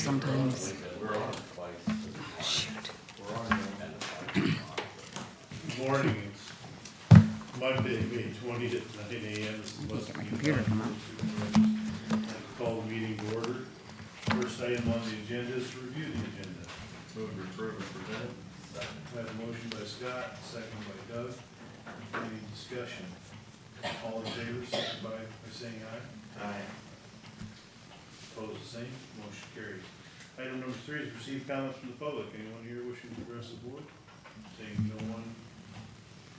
sometimes. Shoot. Good morning, it's Monday, May 20th, 9 a.m. This is Get my Muscatine computer to come up. Supervisors. Call the meeting to order. First item on the agenda is to review the agenda. Move to approve as presented. I have a motion by Scott, second by Doug. Any discussion? All in favor, signify by saying aye. Aye. Opposed, the same. Motion carries. Item number 3 is receive comments from the public. Anyone here wishing to address the board? Seeing no one.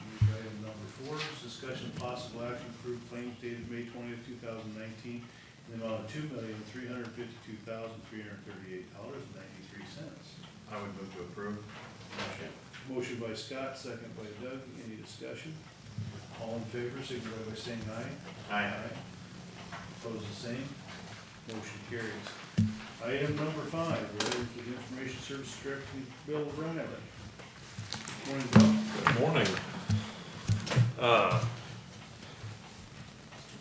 Move to item number 4 is discussion of possible action to approve claims dated May 20th, 2019 in the amount of $2,352,338.93. I would move to approve. Motion by Scott, second by Doug. Any discussion? All in favor, signify by saying aye. Aye. Opposed, the same. Motion carries. Item number 5, related to the Information Service Director, Bill Riley. Morning, Bill. Good morning.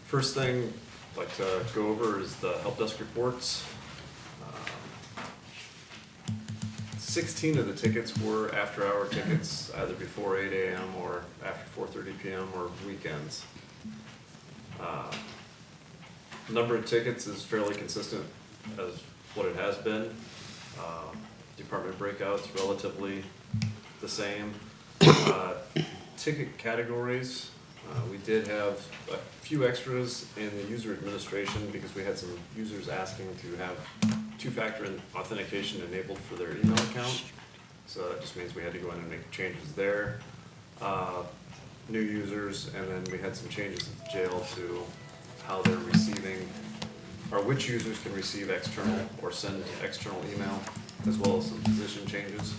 First thing I'd like to go over is the help desk reports. 16 of the tickets were after-hour tickets, either before 8 a.m. or after 4:30 p.m. or weekends. Number of tickets is fairly consistent as what it has been. Department breakouts relatively the same. Ticket categories, we did have a few extras in the user administration because we had some users asking to have two-factor authentication enabled for their email account. So that just means we had to go in and make changes there. New users, and then we had some changes at the jail to how they're receiving, or which users can receive external or send external email, as well as some position changes.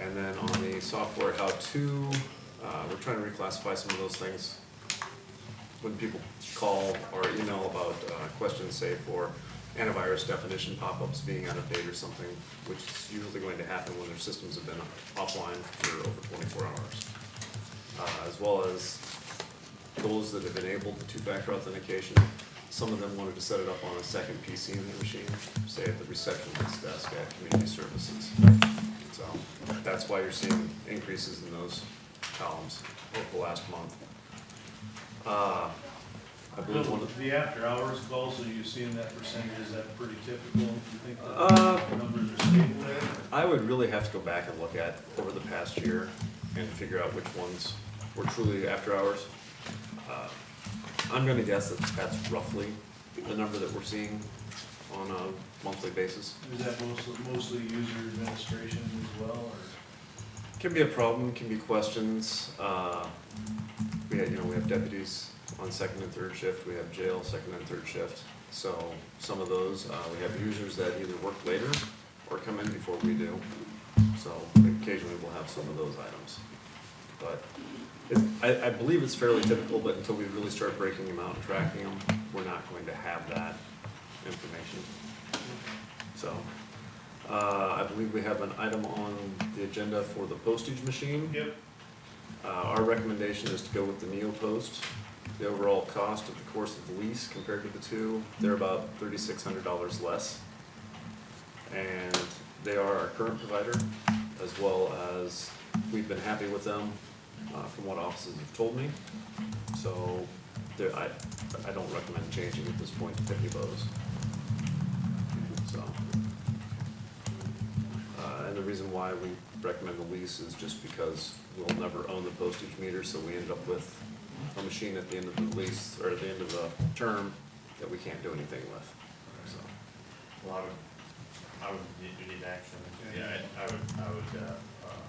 And then on the software how-to, we're trying to reclassify some of those things. When people call or email about questions, say for antivirus definition pop-ups being out of date or something, which is usually going to happen when their systems have been offline for over 24 hours. As well as those that have enabled the two-factor authentication, some of them wanted to set it up on a second PC in their machine, say at the receptionist's desk at community services. So that's why you're seeing increases in those columns over the last month. I believe one of The after-hours calls, so you've seen that percentage, is that pretty typical? Do you think the numbers are stable there? I would really have to go back and look at over the past year and figure out which ones were truly after hours. I'm going to guess that that's roughly the number that we're seeing on a monthly basis. Is that mostly user administration as well, or? Can be a problem, can be questions. We have deputies on second and third shift. We have jail second and third shift. So some of those, we have users that either work later or come in before we do. So occasionally we'll have some of those items. But I believe it's fairly typical, but until we really start breaking them out and tracking them, we're not going to have that information. So I believe we have an item on the agenda for the postage machine. Yep. Our recommendation is to go with the NeoPost. The overall cost of the course of the lease compared to the two, they're about $3,600 less. And they are our current provider, as well as we've been happy with them from what offices have told me. So I don't recommend changing at this point to Pitney Bowes. So, and the reason why we recommend the lease is just because we'll never own the postage meter, so we end up with a machine at the end of the lease, or at the end of the term, that we can't do anything with. So, Well, I would need action. Yeah, I would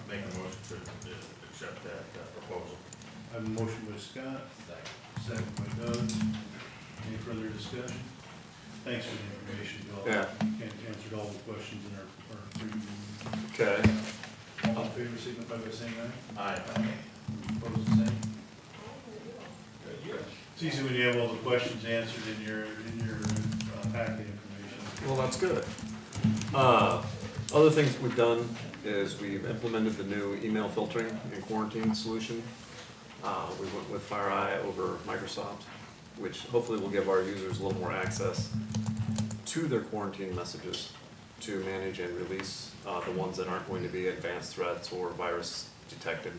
make a motion to accept that proposal. I have a motion by Scott, second by Doug. Any further discussion? Thanks for the information, Bill. Yeah. Answered all the questions in our preview. okay. All in favor, signify by saying aye. Aye. Opposed, the same. It's easy when you have all the questions answered in your packet information. Well, that's good. Other things we've done is we've implemented the new email filtering and quarantine solution. We went with FireEye over Microsoft, which hopefully will give our users a little more access to their quarantine messages to manage and release the ones that aren't going to be advanced threats or virus detected.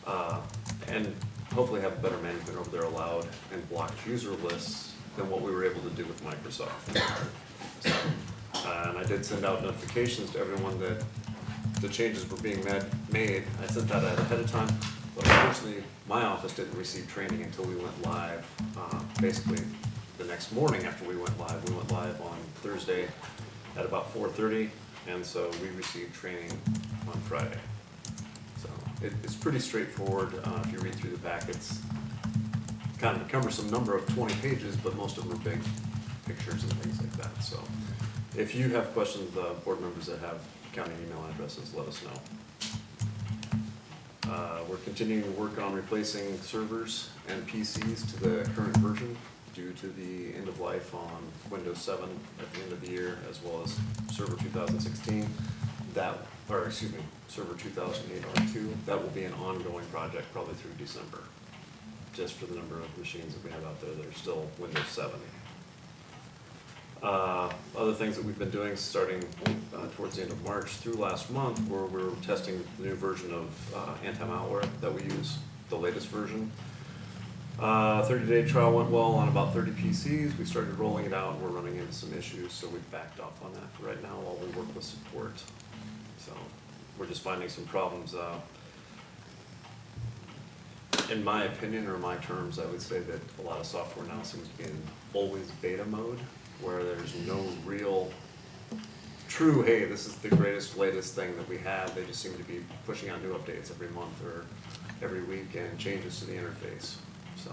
And hopefully have better management over their allowed and blocked user lists than what we were able to do with Microsoft. So, and I did send out notifications to everyone that the changes were being made. I sent that out ahead of time, but unfortunately, my office didn't receive training until we went live. Basically, the next morning after we went live on Thursday at about 4:30, and so we received training on Friday. So it's pretty straightforward if you read through the packets. Kind of a cumbersome number of 20 pages, but most of them are big pictures and things like that. So if you have questions, the board members that have county email addresses, let us know. We're continuing to work on replacing servers and PCs to the current version due to the end of life on Windows 7 at the end of the year, as well as Server 2016. Server 2008 R2. That will be an ongoing project probably through December, just for the number of machines that we have out there that are still Windows 7. Other things that we've been doing starting towards the end of March through last month, where we're testing the new version of anti-malware that we use, the latest version. 30-day trial went well on about 30 PCs. We started rolling it out and we're running into some issues, so we've backed off on that for right now while we work with support. So we're just finding some problems. In my opinion, or my terms, I would say that a lot of software now seems to be in always beta mode, where there's no real true, hey, this is the greatest, latest thing that we have. They just seem to be pushing out new updates every month or every week and changes to the interface. So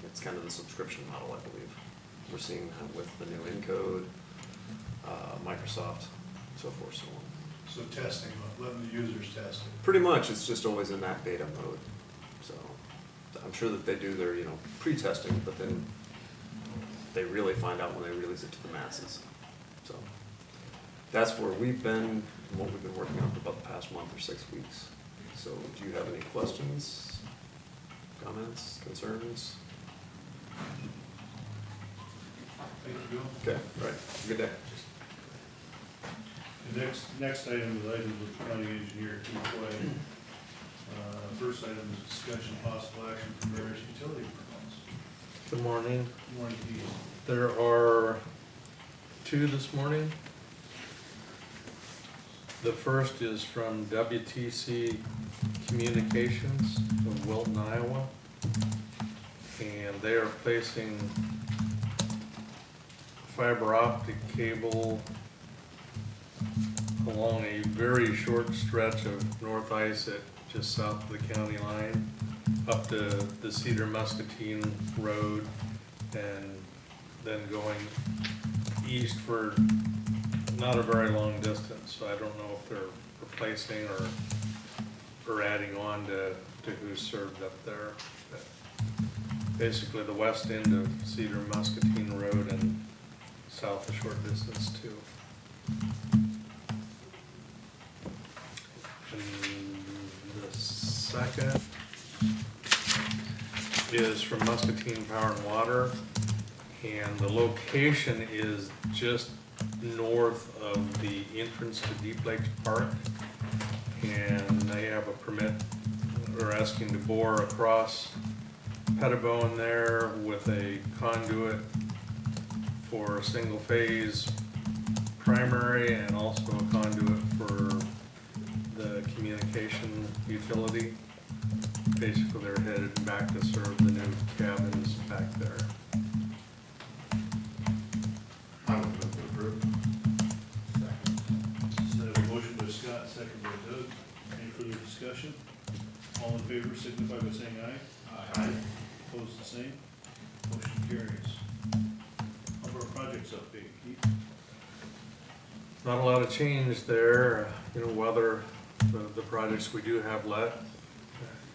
it's kind of the subscription model, I believe. We're seeing that with the new Encode, Microsoft, so forth, so on. So testing, letting the users test it. Pretty much, it's just always in that beta mode. So I'm sure that they do their, pre-testing, but then they really find out when they release it to the masses. So that's where we've been, and what we've been working on for about the past month or 6 weeks. So do you have any questions, comments, concerns? Thank you, Bill. Okay, all right, good day. The next item is items with the county engineer, Keith White. First item is discussion of possible action for various utility permits. Good morning. Good morning, Keith. There are two this morning. The first is from WTC Communications of Wilton, Iowa. And they are placing fiber optic cable along a very short stretch of North Iset, just south of the county line, up to the Cedar Muscatine Road, and then going east for not a very long distance. So I don't know if they're replacing or adding on to who's served up there. But basically the west end of Cedar Muscatine Road and south a short distance too. And the second is from Muscatine Power and Water, and the location is just north of the entrance to Deep Lakes Park, and they have a permit. They're asking to bore across Pettibone there with a conduit for a single phase primary and also a conduit for the communication utility. Basically, they're headed back to serve the new cabins back there. I would move to approve. So I have a motion by Scott, second by Doug. Any further discussion? All in favor, signify by saying aye. Aye. Opposed, the same. Motion carries. How about projects update, Keith? Not a lot of change there. Whether the projects we do have left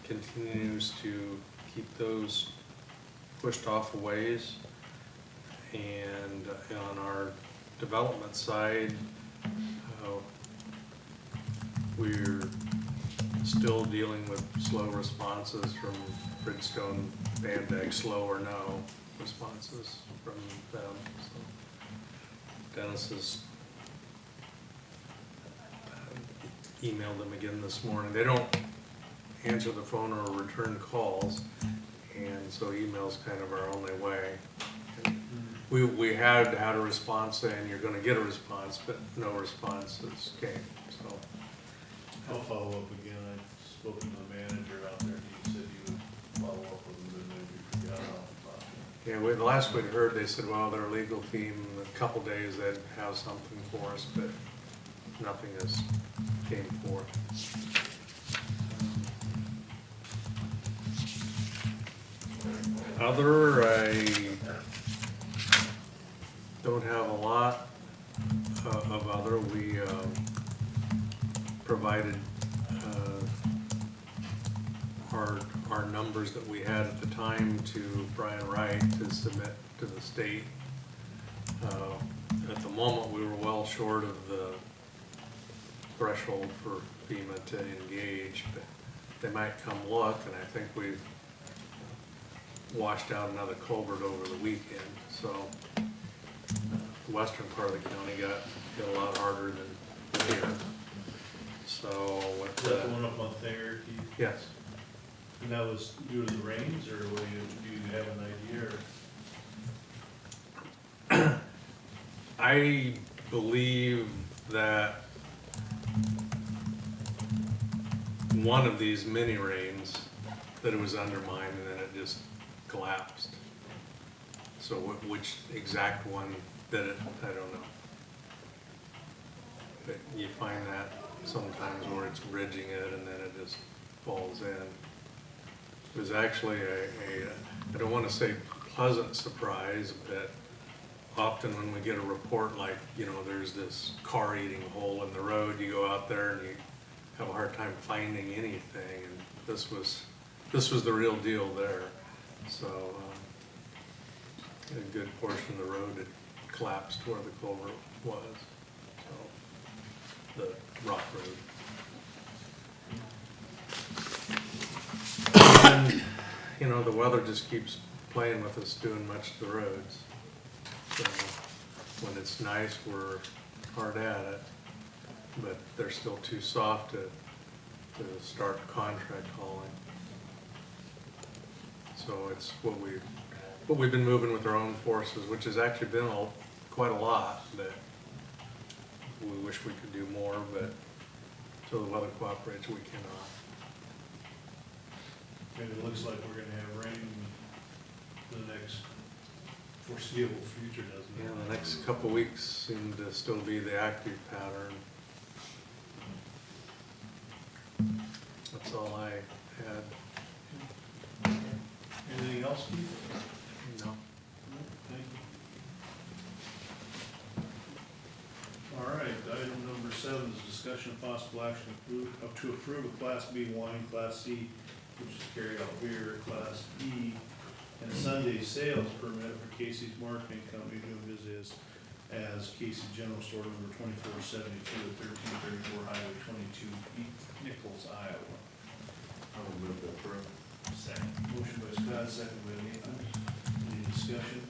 continues to keep those pushed off a ways. And on our development side, we're still dealing with slow responses from Bridgestone, Bandag, slow or no responses from them. So Dennis has emailed them again this morning. They don't answer the phone or return calls, and so email's kind of our only way. We had a response saying you're gonna get a response, but no responses came, so. I'll follow up again. I've spoken to the manager out there, and he said he would follow up with them, but maybe forgot about it. Yeah, the last we'd heard, they said, well, their legal team, in a couple days, they'd have something for us, but nothing has came forth. I don't have a lot of other. We provided our numbers that we had at the time to Brian Wright to submit to the state. At the moment, we were well short of the threshold for FEMA to engage, but they might come look, and I think we've washed out another culvert over the weekend, so the western part of the county got hit a lot harder than here. So with Is that the one up on Thayer, Keith? yes, And that was due to the rains, or what do you have an idea, or? I believe that one of these mini rains, that it was undermined and then it just collapsed. So which exact one did it, I don't know. But you find that sometimes where it's ridging it and then it just falls in. It was actually I don't want to say pleasant surprise, but often when we get a report like, there's this car eating hole in the road, you go out there and you have a hard time finding anything, and this was the real deal there. So a good portion of the road had collapsed where the culvert was, so the rock road. And the weather just keeps playing with us, doing much to the roads. So when it's nice, we're hard at it, but they're still too soft to start contract hauling. So it's what we've been moving with our own forces, which has actually been quite a lot, but we wish we could do more, but until the weather cooperates, we cannot. Maybe it looks like we're gonna have rain for the next foreseeable future, doesn't it? Yeah, the next couple of weeks seem to still be the active pattern. That's all I had. Anything else, Keith? No. Thank you. All right, item number 7 is discussion of possible action to approve a Class B wine, Class C, which is carry out beer, Class E, and Sunday sales permit for Casey's Marketing Company doing business as Casey's General Store number 2472 at 1334 Highway 22, Nichols, Iowa. I will move to approve. Second. Motion by Scott, second by Nathan. Any discussion?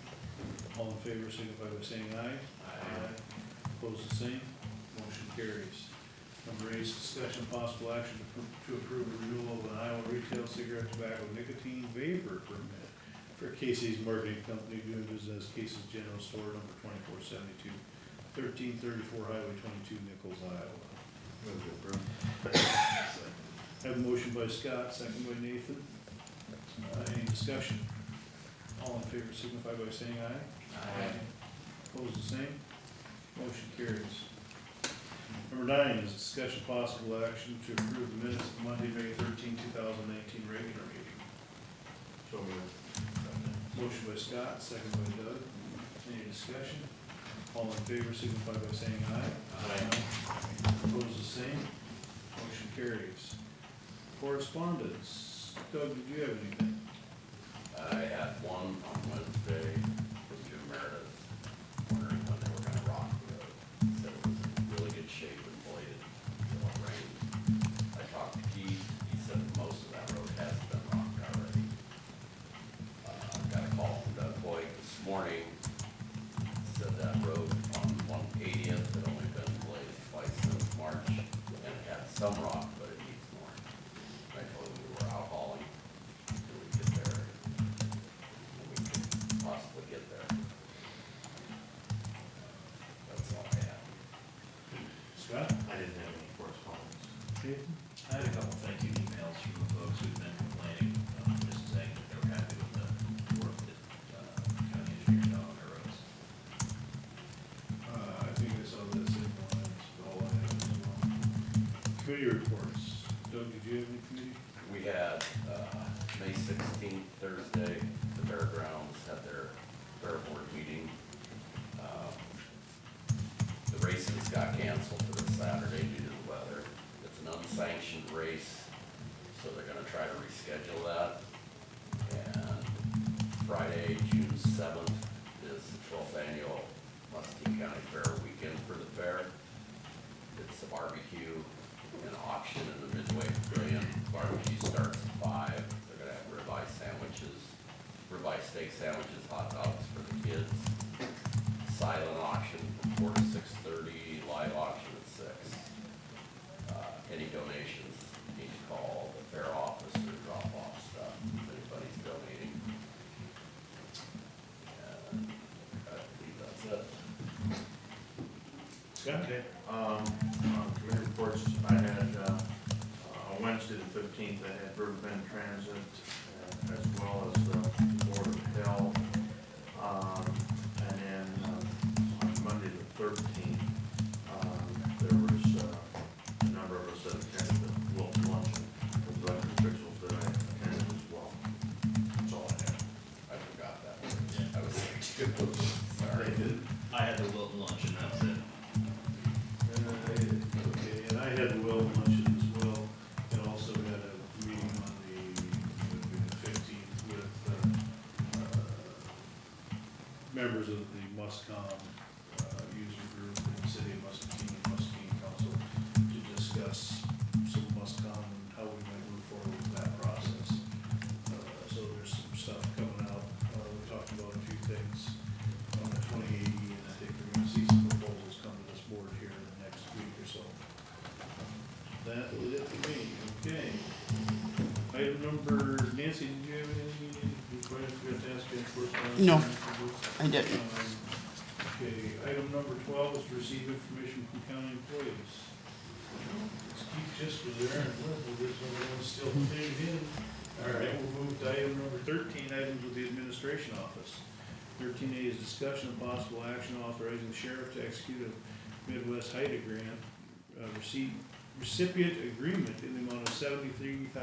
All in favor signify by saying aye. Aye. Opposed, the same. Motion carries. Number 8 is discussion of possible action to approve the renewal of an Iowa retail cigarette tobacco nicotine vapor permit for Casey's Marketing Company doing business as Casey's General Store number 2472, 1334 Highway 22, Nichols, Iowa. Move to approve. Have a motion by Scott, second by Nathan. Any discussion? All in favor signify by saying aye. Aye. Opposed, the same. Motion carries. Number 9 is discussion of possible action to approve the minutes of Monday, May 13, 2019 regular meeting. So moved. Motion by Scott, second by Doug. Any discussion? All in favor signify by saying aye. Aye. Opposed, the same. Motion carries. Correspondence. Doug, did you have anything? I had one on Wednesday from Jim Meredith, wondering when they were gonna rock the road. Said it was in really good shape and bladed until it rained. I talked to Keith, he said most of that road has been rocked already. Got a call from Doug Boyd this morning, said that road on one some rock, but it needs more. I told him we were out hauling until we get there, and we can possibly get there. That's all I have. Scott? I didn't have any correspondence. Nathan? I had a couple thank you emails from the folks who've been complaining, just saying that they were happy with the work that, county engineer's done on their roads. I think I saw that same one, that's all I have as well. Committee reports. Doug, did you have any committee? We had, May 16th, Thursday, the fairgrounds had their fair board meeting. The races got canceled for this Saturday due to the weather. It's an unsanctioned race, so they're gonna try to reschedule that. And Friday, June 7th is the 12th annual Muscatine County Fair weekend for the fair. It's a barbecue and auction in the Midway Pavilion. Barbecue starts at 5. They're gonna have ribeye sandwiches, ribeye steak sandwiches, hot dogs for the kids. Silent auction from 4 to 6:30, live auction at 6. Any donations, you need to call the fair office or drop off stuff if anybody's donating. And I believe that's it. Scott? Okay, on committee reports, I had, on Wednesday the 15th, I had Riverbend Transit, as well as the Board of Health. And then, on Monday the 13th, there was, a number of us that attended the Wilton luncheon with elected officials that I attended as well. That's all I have. I forgot that. I was there too. Sorry. I had the Wilton lunch and that's it. Okay, and I had the well luncheon as well, and also had a meeting on the 15th with, members of the Muscom, user group in the city of Muscatine, Muscatine Council, to discuss some Muscom and how we might move forward with that process. So there's some stuff coming out, we talked about a few things on the 2080, and I think we're gonna see some proposals come to this board here in the next week or so. That was it for me, okay. Item number, Nancy, did you have anything, you forgot to ask any correspondence? No. I didn't. Okay, item number 12 is to receive information from county employees. Keith just was there, and we'll get someone still paid in. All right, we'll move to item number 13, items with the administration office. 13A is discussion of possible action authorizing the sheriff to execute a Midwest HIDA grant, recipient agreement in the amount of $73,305.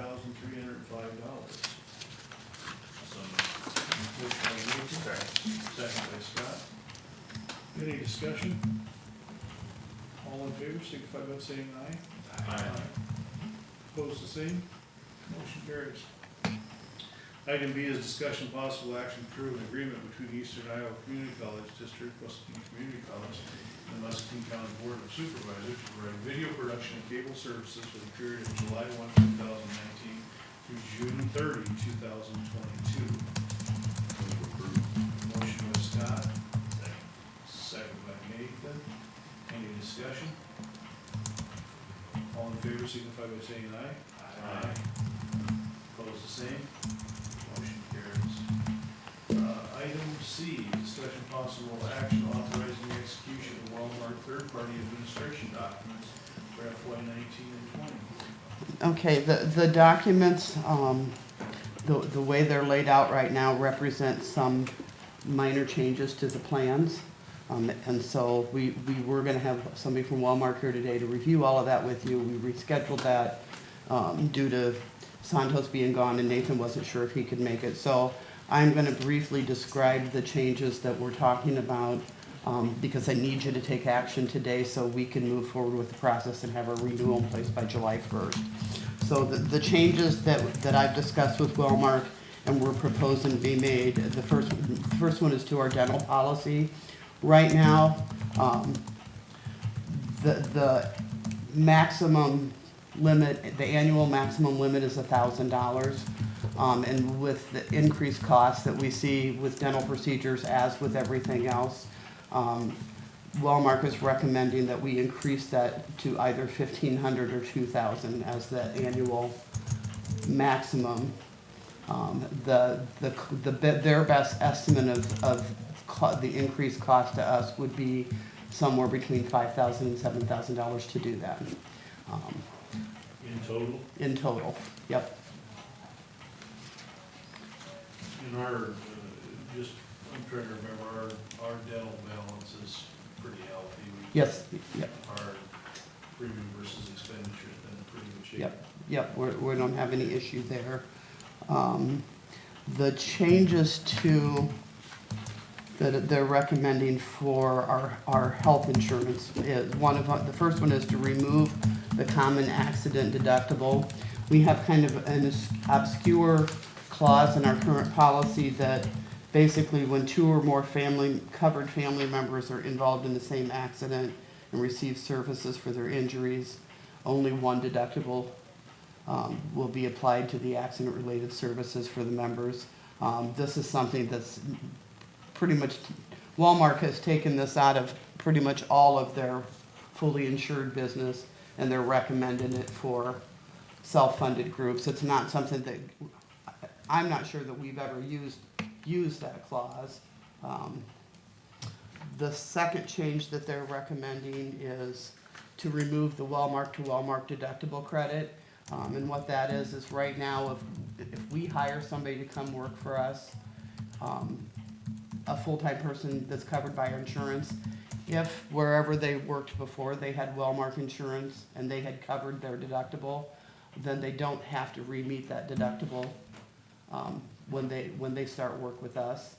So, Motion by Nathan, second by Scott. Any discussion? All in favor, signify by saying aye. Aye. Opposed, the same. Motion carries. Item B is discussion possible action to approve an agreement between Eastern Iowa Community College District, Muscatine Community College, and the Muscatine County Board of Supervisors to provide video production and cable services for the period of July 1, 2019 through June 30, 2022. Motion by Scott, second by Nathan. Any discussion? All in favor signify by saying aye. Aye. Opposed, the same. Motion carries. Item C, discussion possible action authorizing the execution of Wellmark third-party administration documents for FY 19 and 20. Okay, the documents, the way they're laid out right now represent some minor changes to the plans. And so we were gonna have somebody from Wellmark here today to review all of that with you. We rescheduled that, due to Santos being gone and Nathan wasn't sure if he could make it. So I'm gonna briefly describe the changes that we're talking about, because I need you to take action today so we can move forward with the process and have a renewal in place by July 1st. So the changes that I've discussed with Wellmark and we're proposing to be made, the first one is to our dental policy. Right now, the maximum limit, the annual maximum limit is $1,000. And with the increased costs that we see with dental procedures, as with everything else, Wellmark is recommending that we increase that to either 1,500 or 2,000 as the annual maximum. Their best estimate of the increased cost to us would be somewhere between $5,000 and $7,000 to do that. In total? In total, yep. In our, just, I'm trying to remember, our dental balance is pretty healthy. Yes, yep, Our premium versus expenditure has been in pretty good shape. yep, we don't have any issue there. The changes to, that they're recommending for our health insurance is, the first one is to remove the common accident deductible. We have kind of an obscure clause in our current policy that basically when 2 or more covered family members are involved in the same accident and receive services for their injuries, only one deductible will be applied to the accident-related services for the members. This is something that's pretty much, Walmart has taken this out of pretty much all of their fully insured business, and they're recommending it for self-funded groups. It's not something that, I'm not sure that we've ever used that clause. The second change that they're recommending is to remove the Wellmark to Wellmark deductible credit. And what that is right now, if we hire somebody to come work for us, a full-time person that's covered by our insurance, if wherever they worked before, they had Wellmark insurance and they had covered their deductible, then they don't have to re-meet that deductible when they start work with us.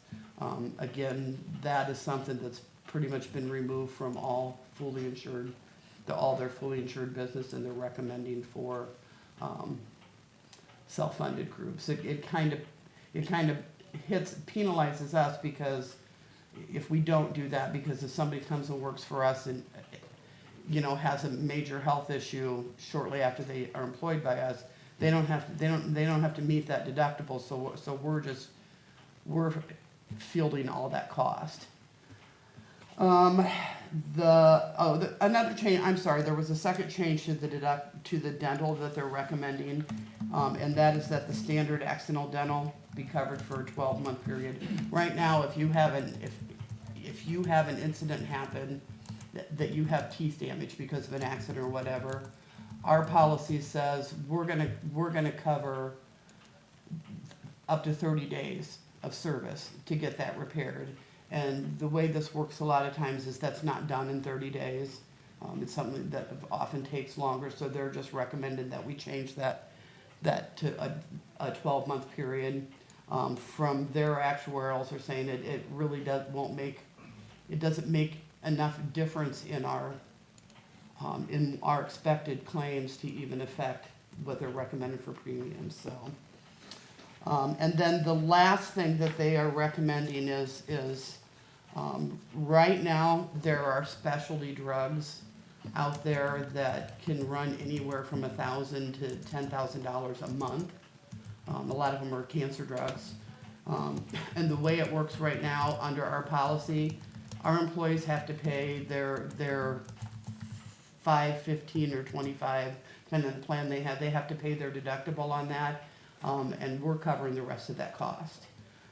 Again, that is something that's pretty much been removed from all fully insured, all their fully insured business, and they're recommending for self-funded groups. It kind of penalizes us, because if we don't do that, because if somebody comes and works for us and has a major health issue shortly after they are employed by us, they don't have to meet that deductible. So we're fielding all that cost. Another change, I'm sorry, there was a second change to the dental that they're recommending, and that is that the standard accidental dental be covered for a 12-month period. Right now, if you have an incident happen that you have teeth damage because of an accident or whatever, our policy says we're gonna cover up to 30 days of service to get that repaired. And the way this works a lot of times is that's not done in 30 days. It's something that often takes longer, so they're just recommending that we change that to a 12-month period. From their actuarials are saying it really doesn't make enough difference in our expected claims to even affect what they're recommending for premiums. So, and then the last thing that they are recommending is right now there are specialty drugs out there that can run anywhere from $1,000 to $10,000 a month. A lot of them are cancer drugs. And the way it works right now under our policy, our employees have to pay their 5, 15, or 25, depending on the plan they have to pay their deductible on that, and we're covering the rest of that cost.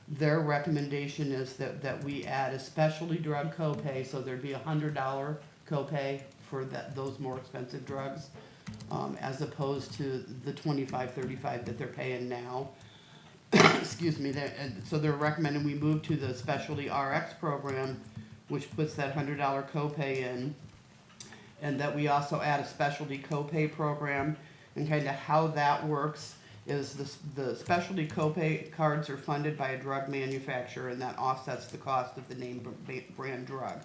Their recommendation is that we add a specialty drug copay, so there'd be a $100 copay for those more expensive drugs, as opposed to the $25, $35 that they're paying now. Excuse me. So they're recommending we move to the specialty RX program, which puts that $100 copay in, and that we also add a specialty copay program. And kind of how that works is the specialty copay cards are funded by a drug manufacturer, and that offsets the cost of the name brand drug.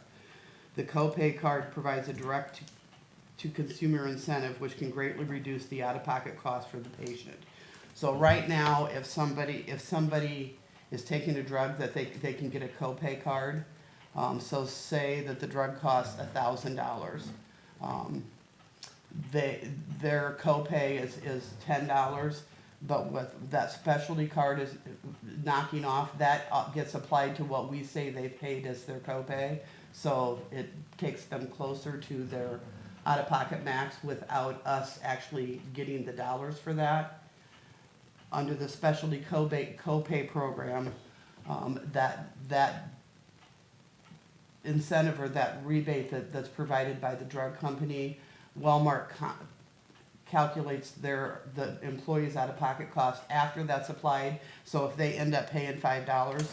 The copay card provides a direct-to-consumer incentive, which can greatly reduce the out-of-pocket cost for the patient. So right now, if somebody is taking a drug that they can get a copay card, so say that the drug costs $1,000, their copay is $10, but with that specialty card is knocking off, that gets applied to what we say they've paid as their copay. So it takes them closer to their out-of-pocket max without us actually getting the dollars for that. Under the specialty copay program, that incentive or that rebate that's provided by the drug company, Walmart calculates the employee's out-of-pocket cost after that's applied. So if they end up paying $5,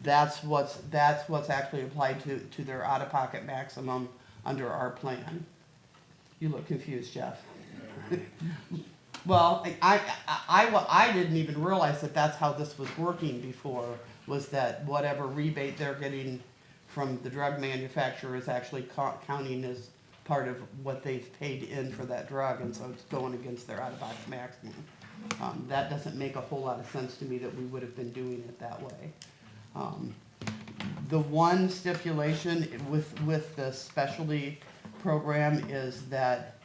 that's what's actually applied to their out-of-pocket maximum under our plan. You look confused, Jeff. Well, I didn't even realize that that's how this was working before, was that whatever rebate they're getting from the drug manufacturer is actually counting as part of what they've paid in for that drug, and so it's going against their out-of-pocket maximum. That doesn't make a whole lot of sense to me that we would have been doing it that way. The one stipulation with the specialty program is that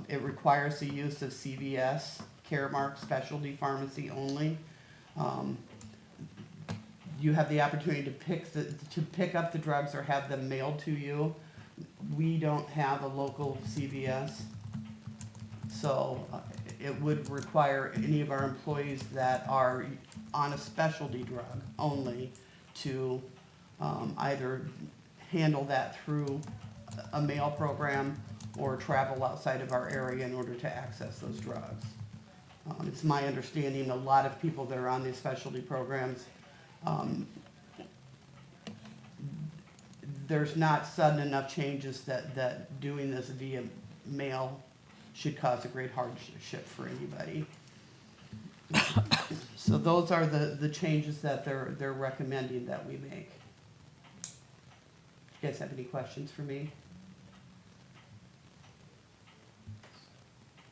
it requires the use of CVS, Caremark Specialty Pharmacy only. You have the opportunity to pick up the drugs or have them mailed to you. We don't have a local CVS, so it would require any of our employees that are on a specialty drug only to either handle that through a mail program or travel outside of our area in order to access those drugs. It's my understanding a lot of people that are on these specialty programs, there's not sudden enough changes that doing this via mail should cause a great hardship for anybody. So those are the changes that they're recommending that we make. You guys have any questions for me?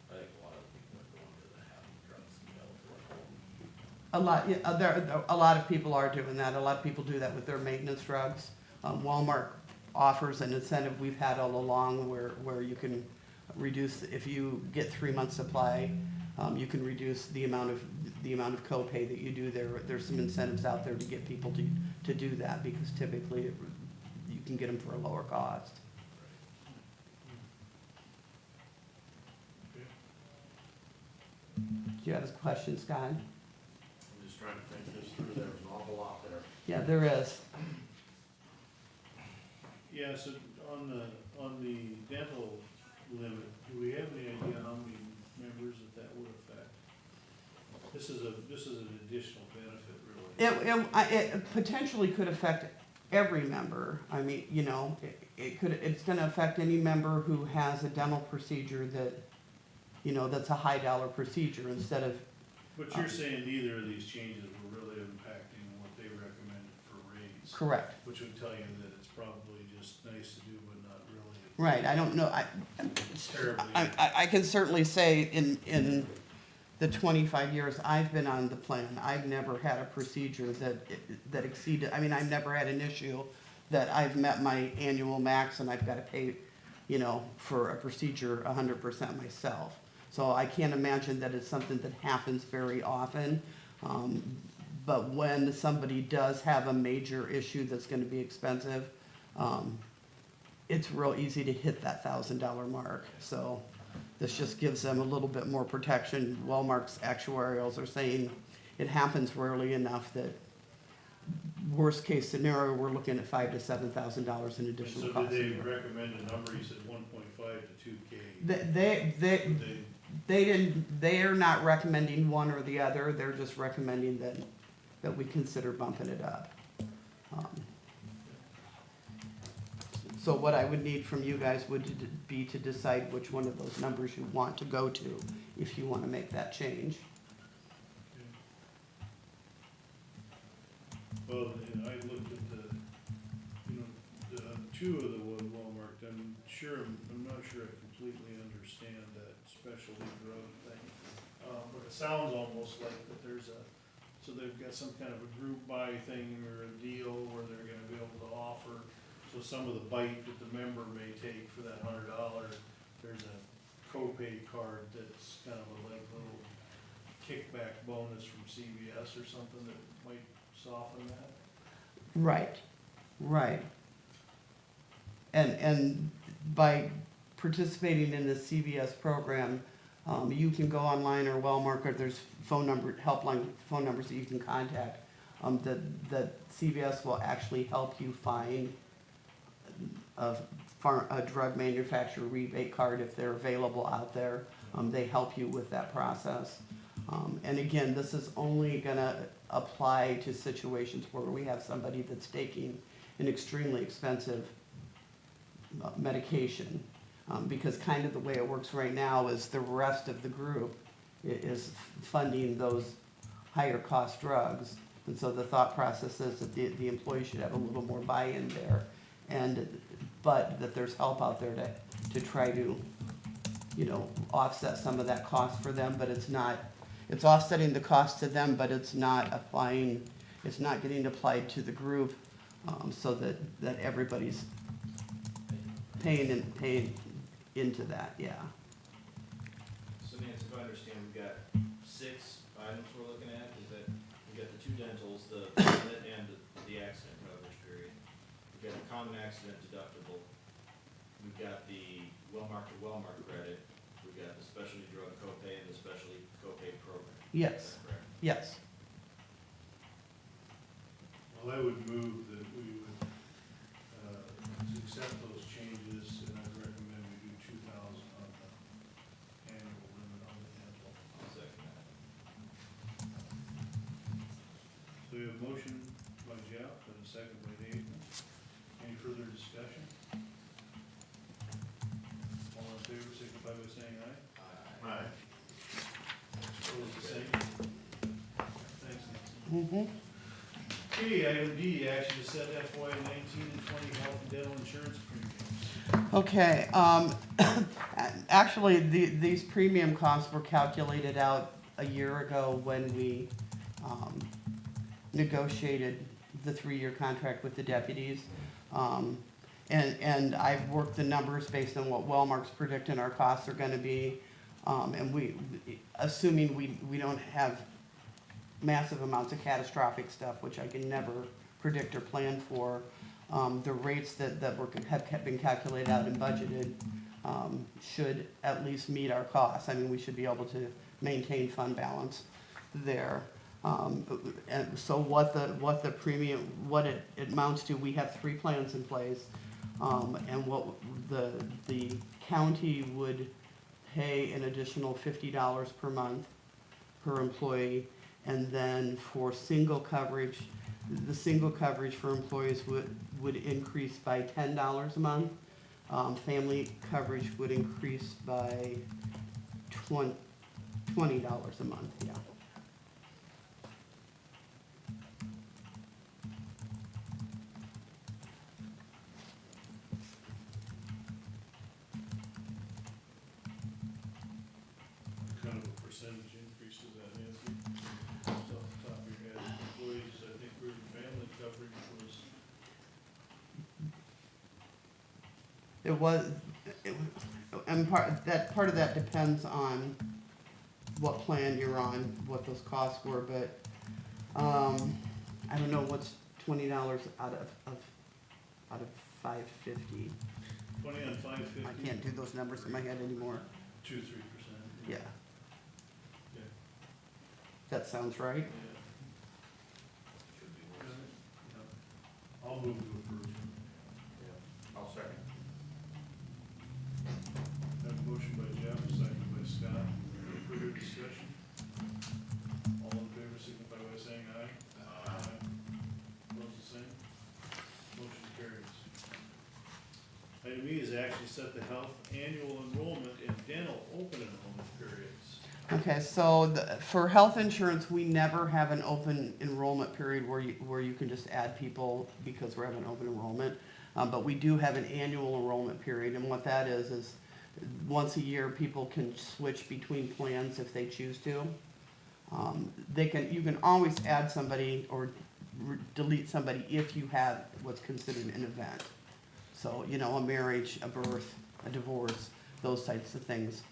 I think a lot of people are going to the having drugs mailed to their home. A lot, yeah, a lot of people are doing that. A lot of people do that with their maintenance drugs. Walmart offers an incentive we've had all along where you can reduce, if you get 3 months supply, you can reduce the amount of copay that you do there. There's some incentives out there to get people to do that, because typically you can get them for a lower cost. Okay. Do you have a question, Scott? I'm just trying to think this through, there was an awful lot there. Yeah, there is. Yeah, so on the dental limit, do we have any idea how many members that would affect? This is an additional benefit, really. It potentially could affect every member. I mean, you know, it's gonna affect any member who has a dental procedure that, you know, that's a high dollar procedure instead of, But you're saying neither of these changes were really impacting what they recommended for rates? correct. Which would tell you that it's probably just nice to do, but not really. Right, I don't know, Terribly. I can certainly say in the 25 years I've been on the plan, I've never had a procedure that exceeded, I mean, I've never had an issue that I've met my annual max and I've got to pay, you know, for a procedure 100% myself. So I can't imagine that it's something that happens very often. But when somebody does have a major issue that's going to be expensive, it's real easy to hit that $1,000 mark. So this just gives them a little bit more protection. Walmart's actuarials are saying it happens rarely enough that worst case scenario, we're looking at $5,000 to $7,000 in additional So costs. did a they year. recommend a number, you said 1.5 to 2K? They are not recommending one or the other. They're just recommending that we consider bumping it up. So what I would need from you guys would be to decide which one of those numbers you want to go to, if you want to make that change. Well, and I looked at the two of the one Walmart, I'm not sure I completely understand that specialty drug thing. But it sounds almost like that so they've got some kind of a group buy thing or a deal where they're gonna be able to offer. So some of the bite that the member may take for that $100, there's a copay card that's kind of a little kickback bonus from CVS or something that might soften that. Right, right. And by participating in the CVS program, you can go online or Wellmark, or there's helpline phone numbers that you can contact. That CVS will actually help you find a drug manufacturer rebate card if they're available out there. They help you with that process. And again, this is only gonna apply to situations where we have somebody that's taking an extremely expensive medication. Because kind of the way it works right now is the rest of the group is funding those higher cost drugs. And so the thought process is that the employee should have a little more buy-in there. But that there's help out there to try to, offset some of that cost for them, but it's offsetting the cost to them, but it's not getting applied to the group, so that everybody's paying into that, yeah. So Nancy, if I understand, we've got 6 items we're looking at, is that, we've got the 2 dentals, the permanent and the accident coverage period. We've got the common accident deductible, we've got the Wellmark to Wellmark credit, we've got the specialty drug copay and the specialty copay program. Yes, Is that correct? yes. Well, I would move that we would, accept those changes, and I'd recommend we do 2,000 on the annual limit on the dental. I'll second that. So we have a motion by Jeff and a second by Nathan. Any further discussion? All in favor, signify by saying aye. Aye. Opposed, the same. Thanks, Nancy. Mm-hmm. Okay, item D, action to set FY 19 and 20 health and dental insurance premiums. Okay, actually, these premium costs were calculated out a year ago when we negotiated the 3-year contract with the deputies. And I've worked the numbers based on what Wellmark's predicting our costs are gonna be. And assuming we don't have massive amounts of catastrophic stuff, which I can never predict or plan for, the rates that have been calculated out and budgeted should at least meet our costs. I mean, we should be able to maintain fund balance there. And so what the premium, what it amounts to, we have 3 plans in place. And what the county would pay an additional $50 per month per employee. And then for single coverage, the single coverage for employees would increase by $10 a month. Family coverage would increase by $20 a month, yeah. What kind of a percentage increase is that, Nancy? Just off the top of your head, employees, I think group and family coverage was, And part of that depends on what plan you're on, what those costs were, but, I don't know, what's $20 out of $550? 20 on 550? I can't do those numbers in my head anymore. 2-3%. Yeah, Yeah. that sounds right. Yeah. Should be worse. Yeah. I'll move to approve. Yeah. I'll second. Have a motion by Jeff, second by Scott. Any further discussion? All in favor, signify by saying aye. Aye. Opposed, the same. Motion carries. Item E is actually set the health annual enrollment in dental open enrollment periods. Okay, so for health insurance, we never have an open enrollment period where you can just add people because we're having open enrollment. But we do have an annual enrollment period, and what that is once a year, people can switch between plans if they choose to. You can always add somebody or delete somebody if you have what's considered an event. So, a marriage, a birth, a divorce, those types of things.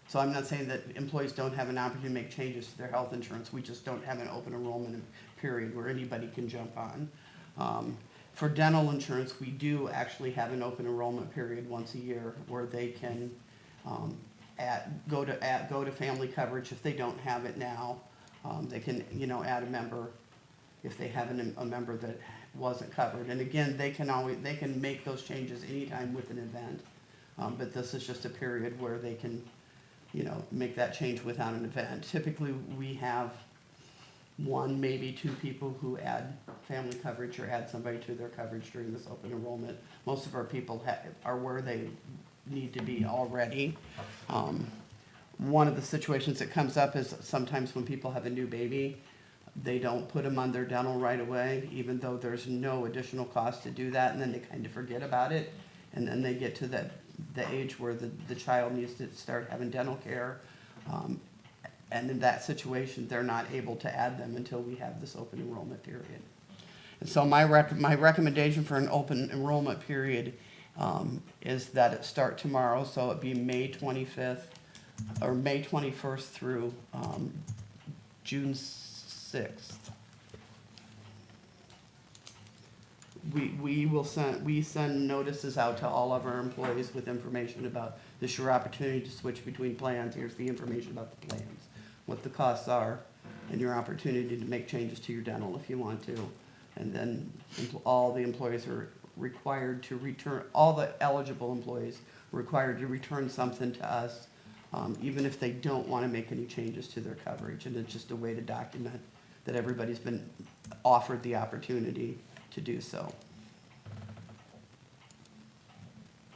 So I'm not saying that employees don't have an opportunity to make changes to their health insurance, we just don't have an open enrollment period where anybody can jump on. For dental insurance, we do actually have an open enrollment period once a year where they can go to family coverage if they don't have it now. They can, add a member if they have a member that wasn't covered. And again, they can make those changes anytime with an event. But this is just a period where they can, make that change without an event. Typically, we have one, maybe two people who add family coverage or add somebody to their coverage during this open enrollment. Most of our people are where they need to be already. One of the situations that comes up is sometimes when people have a new baby, they don't put them on their dental right away, even though there's no additional cost to do that, and then they kind of forget about it. And then they get to the age where the child needs to start having dental care. And in that situation, they're not able to add them until we have this open enrollment period. And so my recommendation for an open enrollment period is that it start tomorrow, so it'd be May 25th, or May 21st through June 6th. We send notices out to all of our employees with information about this is your opportunity to switch between plans. Here's the information about the plans, what the costs are, and your opportunity to make changes to your dental if you want to. And then all the employees are required to return, all the eligible employees are required to return something to us, even if they don't want to make any changes to their coverage. And it's just a way to document that everybody's been offered the opportunity to do so.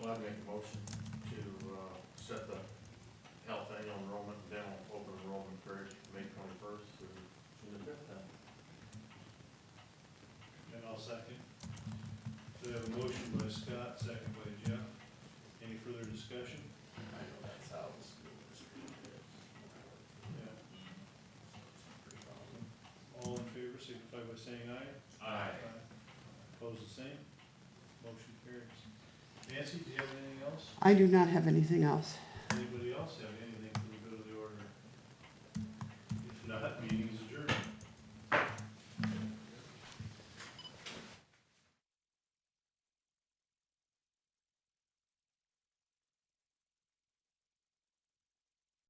Well, I'd make a motion to set the health annual enrollment and dental open enrollment period May 21st through June the 5th then. And I'll second. So we have a motion by Scott, second by Jeff. Any further discussion? I know that's how the school district is. Yeah. Pretty common. All in favor, signify by saying aye. Aye. Opposed, the same. Motion carries. Nancy, do you have anything else? I do not have anything else. Anybody else have anything for the good of the order? If not, meeting is